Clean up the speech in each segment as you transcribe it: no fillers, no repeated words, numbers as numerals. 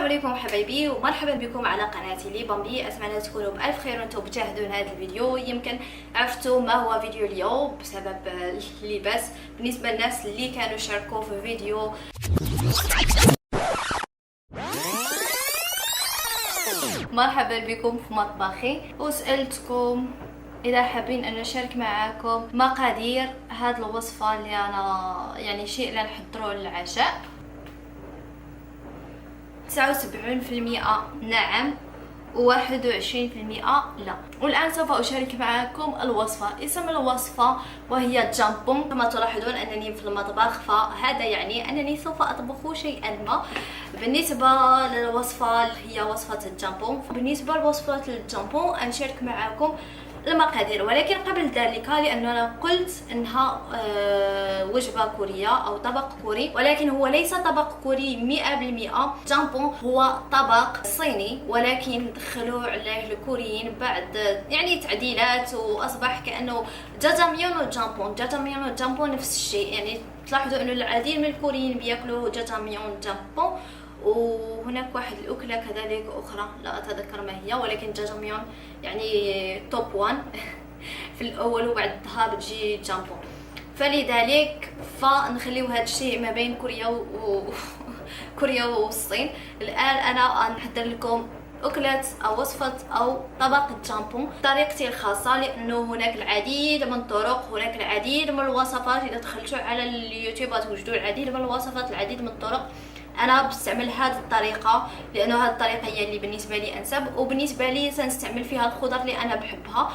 السلام عليكم حبايبي ومرحبا بكم على قناتي لي بامبي. اتمنى تكونوا بالف خير وانتم بتشاهدون هذا الفيديو. يمكن عرفتوا ما هو فيديو اليوم بسبب اللباس. بالنسبه للناس اللي كانوا شاركوا في فيديو مرحبا بكم في مطبخي، وسألتكم اذا حابين ان نشارك معاكم مقادير هذه الوصفه اللي انا يعني شيء اللي نحضروه للعشاء. 79% نعم و21% لا. والآن سوف أشارك معكم الوصفة. اسم الوصفة وهي جامبون. كما تلاحظون أنني في المطبخ، فهذا يعني أنني سوف أطبخ شيئا ما. بالنسبة للوصفة هي وصفة الجامبون. بالنسبة لوصفة الجامبون أنشارك معكم المقادير، ولكن قبل ذلك لأننا قلت انها وجبة كورية او طبق كوري، ولكن هو ليس طبق كوري 100%. جامبون هو طبق صيني ولكن دخلوا عليه الكوريين بعد يعني تعديلات، واصبح كأنه جاجاميون وجامبون. جاجاميون وجامبون نفس الشيء، يعني تلاحظوا انه العديد من الكوريين بياكلوا جاجاميون جامبون. وهناك واحد الأكلة كذلك أخرى لا أتذكر ما هي، ولكن جاجاميون يعني توب 1 في الأول وبعدها بتجي جامبون. فلذلك فنخليو هذا الشيء ما بين كوريا والصين. الآن أنا نحضر لكم أكلة أو وصفة أو طبق الجامبون طريقتي الخاصة، لأنه هناك العديد من الطرق، هناك العديد من الوصفات. إذا دخلتوا على اليوتيوب توجدوا العديد من الوصفات، العديد من الطرق. انا بستعمل هذه الطريقه لانه هذه الطريقه هي اللي بالنسبه لي انسب، وبالنسبه لي سنستعمل فيها الخضر اللي انا بحبها.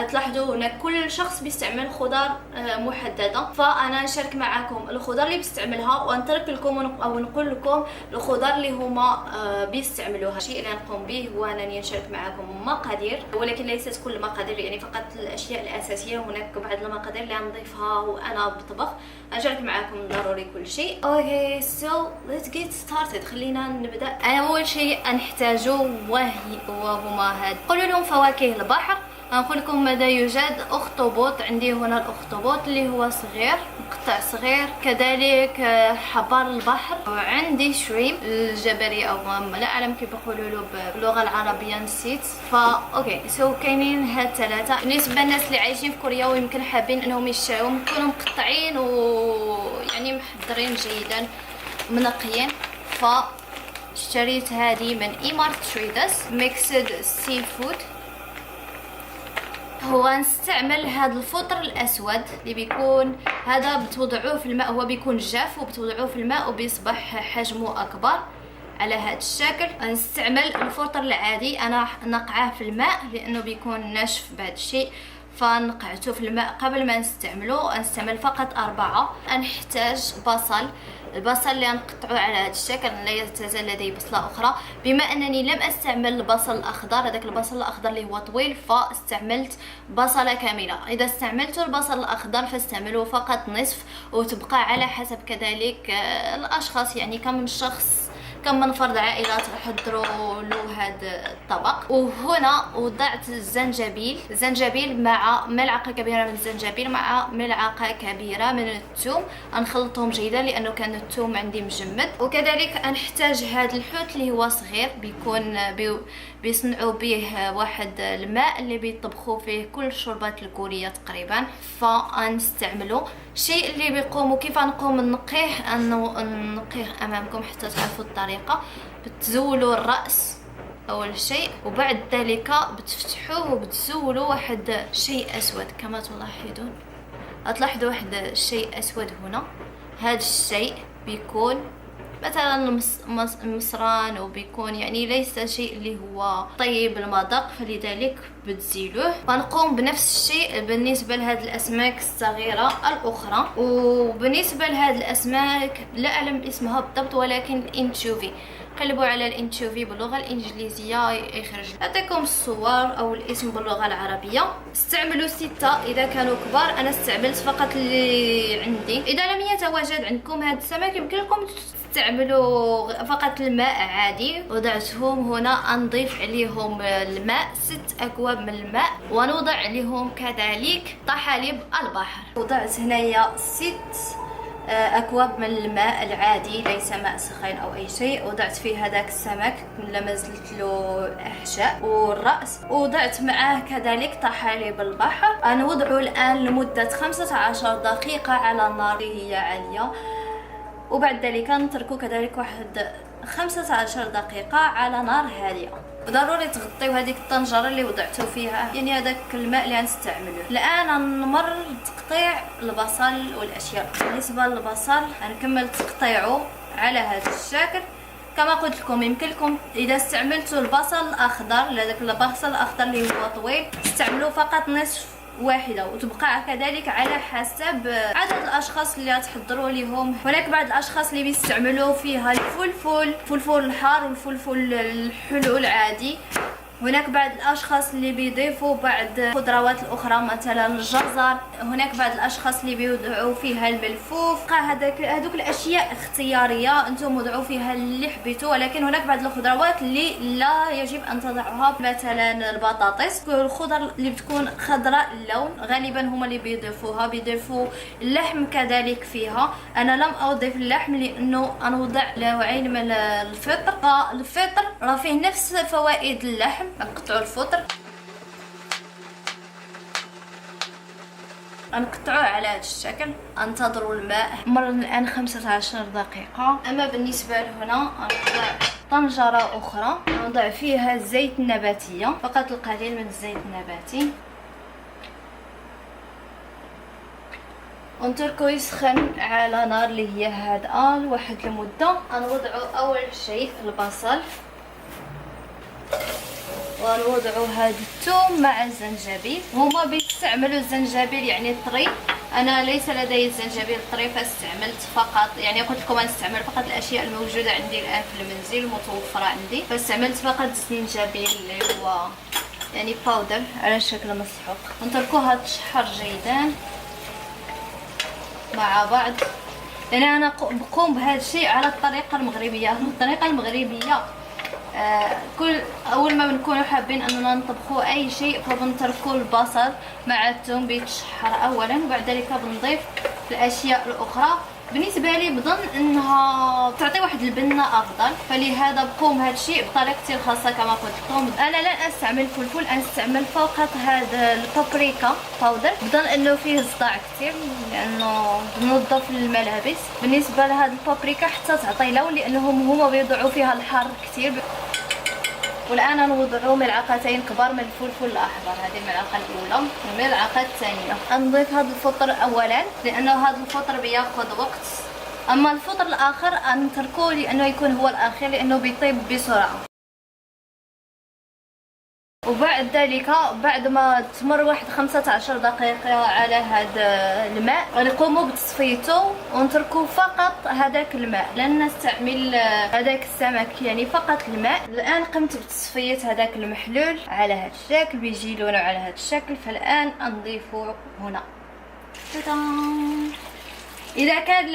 تلاحظوا هنا كل شخص بيستعمل خضر محدده، فانا نشارك معكم الخضر اللي بستعملها ونترك لكم او نقول لكم الخضر اللي هما بيستعملوها. الشيء اللي نقوم به هو انني نشارك معكم مقادير، ولكن ليست كل المقادير، يعني فقط الاشياء الاساسيه. هناك بعض المقادير اللي نضيفها وانا بطبخ. نشارك معكم ضروري كل شيء. اوكي سو ليتس جيت ستارتد. خلينا نبدا. اول شيء نحتاجه وهما هاد قولوا لهم فواكه البحر. نقول لكم ماذا يوجد. اخطبوط، عندي هنا الاخطبوط اللي هو صغير مقطع صغير، كذلك حبار البحر، وعندي شريم الجبلي او لا اعلم كيف يقولوا له باللغه العربيه نسيت. اوكي سو كاينين هاد ثلاثه. بالنسبه للناس اللي عايشين في كوريا ويمكن حابين انهم يشتروهم يكونوا مقطعين ويعني محضرين جيدا منقيين. اشتريت هذه من ايمارت تريدس ميكسد سي فود. هو نستعمل هذا الفطر الاسود اللي بيكون هذا بتوضعوه في الماء، هو بيكون جاف وبتوضعوه في الماء وبيصبح حجمه اكبر على هذا الشكل. نستعمل الفطر العادي، انا نقعه في الماء لانه بيكون ناشف بعد الشيء، فنقعته في الماء قبل ما نستعمله. نستعمل فقط 4. نحتاج بصل. البصل اللي نقطعه على هذا الشكل، لا يتزال لدي بصله اخرى. بما انني لم استعمل البصل الاخضر، هذاك البصل الاخضر اللي هو طويل، فاستعملت بصله كامله. اذا استعملتوا البصل الاخضر فاستعملوا فقط نصف، وتبقى على حسب كذلك الاشخاص، يعني كم من شخص كم من فرد عائلة تحضروا له هذا الطبق. وهنا وضعت الزنجبيل مع ملعقة كبيرة من الزنجبيل مع ملعقة كبيرة من الثوم. نخلطهم جيدا لأنه كان الثوم عندي مجمد. وكذلك نحتاج هذا الحوت اللي هو صغير، بيكون بيصنعوا به واحد الماء اللي بيطبخوا فيه كل الشوربات الكورية تقريبا، فنستعمله. الشيء اللي بيقوموا كيف نقوم نقيه امامكم حتى تعرفوا الطريقه. بتزولوا الراس اول شيء، وبعد ذلك بتفتحوه وبتزولوا واحد شيء اسود كما تلاحظوا واحد شيء اسود هنا. هذا الشيء بيكون مثلا المصران، وبيكون يعني ليس شيء اللي هو طيب المذاق، فلذلك بتزيلوه. ونقوم بنفس الشيء بالنسبه لهذه الاسماك الصغيره الاخرى. وبالنسبه لهذه الاسماك لا اعلم اسمها بالضبط، ولكن الانشوفي. قلبوا على الانشوفي باللغه الانجليزيه يخرج. اعطيكم الصور او الاسم باللغه العربيه. استعملوا 6 اذا كانوا كبار. انا استعملت فقط اللي عندي. اذا لم يتواجد عندكم هذا السمك يمكن لكم تستعملوا فقط الماء عادي. وضعتهم هنا. نضيف عليهم الماء 6 اكواب من الماء، ونوضع عليهم كذلك طحالب البحر. وضعت هنايا 6 اكواب من الماء العادي ليس ماء سخين او اي شيء. وضعت فيه هذاك السمك لما زلت له احشاء والراس، وضعت معاه كذلك طحالب البحر. نوضعه الان لمده 15 دقيقه على نار هي عاليه، وبعد ذلك نتركه كذلك واحد 15 دقيقه على نار هادئه. ضروري تغطيو هذيك الطنجره اللي وضعتو فيها، يعني هذاك الماء اللي غنستعملوه. الان نمر لتقطيع البصل والاشياء. بالنسبه للبصل غنكمل تقطيعه على هذا الشكل. كما قلت لكم يمكن لكم اذا استعملتوا البصل الاخضر، هذاك البصل الاخضر اللي هو طويل، استعملوا فقط نصف واحدة، وتبقى كذلك على حسب عدد الاشخاص اللي تحضروا لهم. هناك بعض الاشخاص اللي بيستعملوا فيها الفلفل الحار والفلفل الحلو العادي. هناك بعض الاشخاص اللي بيضيفوا بعض الخضروات الاخرى مثلا الجزر. هناك بعض الاشخاص اللي بيوضعوا فيها الملفوف. هذوك الاشياء اختياريه، انتم وضعوا فيها اللي حبيتوا. ولكن هناك بعض الخضروات اللي لا يجب ان تضعوها، مثلا البطاطس، الخضر اللي بتكون خضراء اللون غالبا هما اللي بيضيفوها. بيضيفوا اللحم كذلك فيها. انا لم اضيف اللحم لانه انا وضع نوعين من الفطر، فالفطر راه فيه نفس فوائد اللحم. نقطعوا الفطر، نقطعوه على هذا الشكل. انتظروا الماء. مر الان 15 دقيقه. اما بالنسبه لهنا نوضع طنجره اخرى، نوضع فيها الزيت النباتيه، فقط القليل من الزيت النباتي، ونتركه يسخن على نار اللي هي هادئه لواحد المده. نوضعوا اول شيء البصل، ونوضعوا هذا الثوم مع الزنجبيل. هما بيستعملوا الزنجبيل يعني طري، انا ليس لدي الزنجبيل طري فاستعملت فقط، يعني قلت لكم نستعمل فقط الاشياء الموجوده عندي الان في المنزل المتوفره عندي، فاستعملت فقط الزنجبيل اللي هو يعني باودر على شكل مسحوق. نتركوها تشحر جيدا مع بعض. يعني انا بقوم بهذا الشيء على الطريقه المغربيه. الطريقه المغربيه كل اول ما بنكونوا حابين اننا نطبخوا اي شيء فبنتركوا البصل مع الثوم بيتشحر اولا، وبعد ذلك بنضيف الاشياء الاخرى. بالنسبه لي بظن انها تعطي واحد البنه افضل، فلهذا بقوم هذا الشيء بطريقتي الخاصه. كما قلت لكم انا لن استعمل فلفل، استعمل فقط هذا البابريكا باودر. بظن انه فيه صداع كثير لانه بنظف الملابس. بالنسبه لهذا البابريكا حتى تعطي لون، لانهم هما بيضعوا فيها الحار كثير. والان نوضعوا ملعقتين كبار من الفلفل الاحمر، هذه الملعقه الاولى. الملعقه الثانيه نضيف هذا الفطر اولا لانه هذا الفطر بياخذ وقت، اما الفطر الاخر نتركوه لانه يكون هو الاخير لانه بيطيب بسرعه. وبعد ذلك بعد ما تمر واحد 15 دقيقة على هذا الماء غنقوموا بتصفيته ونتركوا فقط هذاك الماء، لن نستعمل هذاك السمك، يعني فقط الماء. الآن قمت بتصفية هذاك المحلول على هذا الشكل، بيجي لونه على هذا الشكل. فالآن نضيفه هنا. إذا كان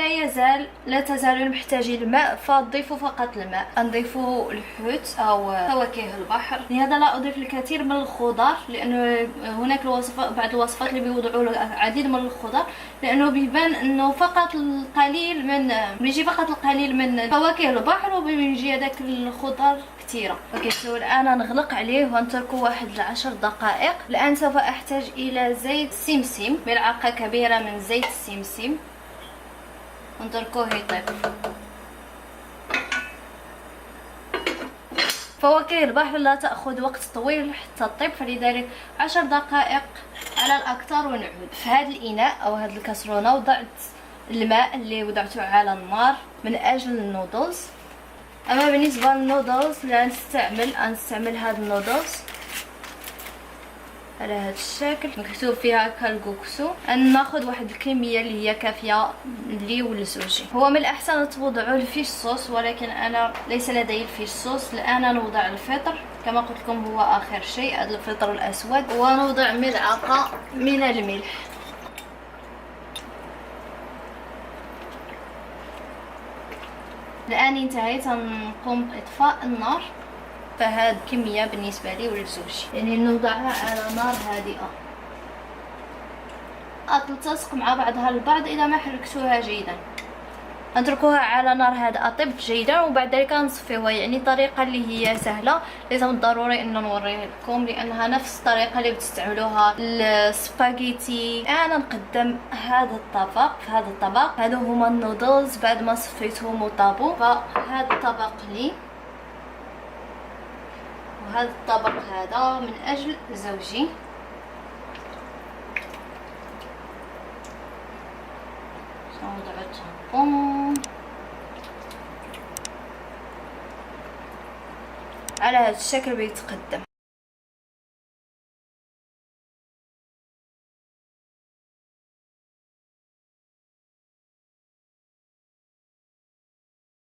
لا تزالون محتاجين الماء فتضيفوا فقط الماء. نضيفوا الحوت أو فواكه البحر. لهذا لا أضيف الكثير من الخضار، لأنه هناك بعض الوصفات اللي بيوضعوا العديد من الخضار، لأنه بيبان أنه فقط القليل من بيجي فقط القليل من فواكه البحر وبيجي هذاك الخضار كثيرة. اوكي سو الآن نغلق عليه ونتركه واحد 10 دقائق. الآن سوف أحتاج إلى زيت سمسم، ملعقة كبيرة من زيت السمسم، ونتركوه يطيب. فواكه البحر لا تأخذ وقت طويل حتى تطيب، فلذلك 10 دقائق على الأكثر. ونعود في هذا الإناء أو هذه الكاسرونة وضعت الماء اللي وضعته على النار من أجل النودلز. أما بالنسبة للنودلز لا نستعمل هذا النودلز على هذا الشكل مكتوب فيها كالجوكسو. ناخذ واحد الكميه اللي هي كافيه لي ولزوجي. هو من الاحسن توضعوا الفيش صوص، ولكن انا ليس لدي الفيش صوص. الان نوضع الفطر كما قلت لكم هو اخر شيء، هذا الفطر الاسود، ونوضع ملعقه من الملح. الان انتهيت، نقوم باطفاء النار. فهاد كمية بالنسبة لي ولزوجي، يعني نوضعها على نار هادئة تلتصق مع بعضها البعض إذا ما حركتوها جيدا. نتركوها على نار هادئه طيب جيدا، وبعد ذلك نصفيوها. يعني طريقه اللي هي سهله، لازم ضروري ان نوريها لكم لانها نفس الطريقه اللي بتستعملوها السباغيتي. انا نقدم هذا الطبق. في هذا الطبق هادو هما النودلز بعد ما صفيتهم وطابوا. فهذا الطبق لي، وهذا الطبق هذا من اجل زوجي. سنوضع الطابون على هذا الشكل بيتقدم.